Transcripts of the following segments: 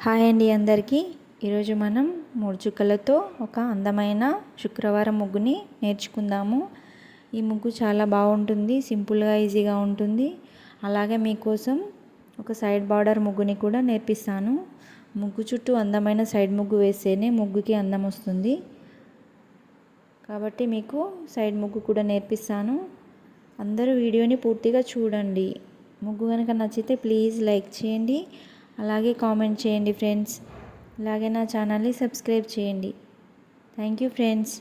Hi అండి అందరికీ. ఈరోజు మనం మూడు చుక్కలతో ఒక అందమైన శుక్రవారం ముగ్గుని నేర్చుకుందాము. ఈ ముగ్గు చాలా బాగుంటుంది, సింపుల్గా ఈజీగా ఉంటుంది. అలాగే మీకోసం ఒక సైడ్ బార్డర్ ముగ్గుని కూడా నేర్పిస్తాను. ముగ్గు చుట్టూ అందమైన సైడ్ ముగ్గు వేస్తేనే ముగ్గుకి అందం వస్తుంది. కాబట్టి మీకు సైడ్ ముగ్గు కూడా నేర్పిస్తాను. అందరూ వీడియోని పూర్తిగా చూడండి. ముగ్గు కనుక నచ్చితే ప్లీజ్ లైక్ చేయండి, అలాగే కామెంట్ చేయండి ఫ్రెండ్స్. అలాగే నా ఛానల్ని సబ్స్క్రైబ్ చేయండి. Thank you friends.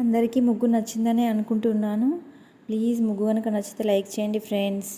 అందరికీ ముగ్గు నచ్చిందని అనుకుంటున్నాను. ప్లీజ్ ముగ్గు కనుక నచ్చితే లైక్ చేయండి ఫ్రెండ్స్.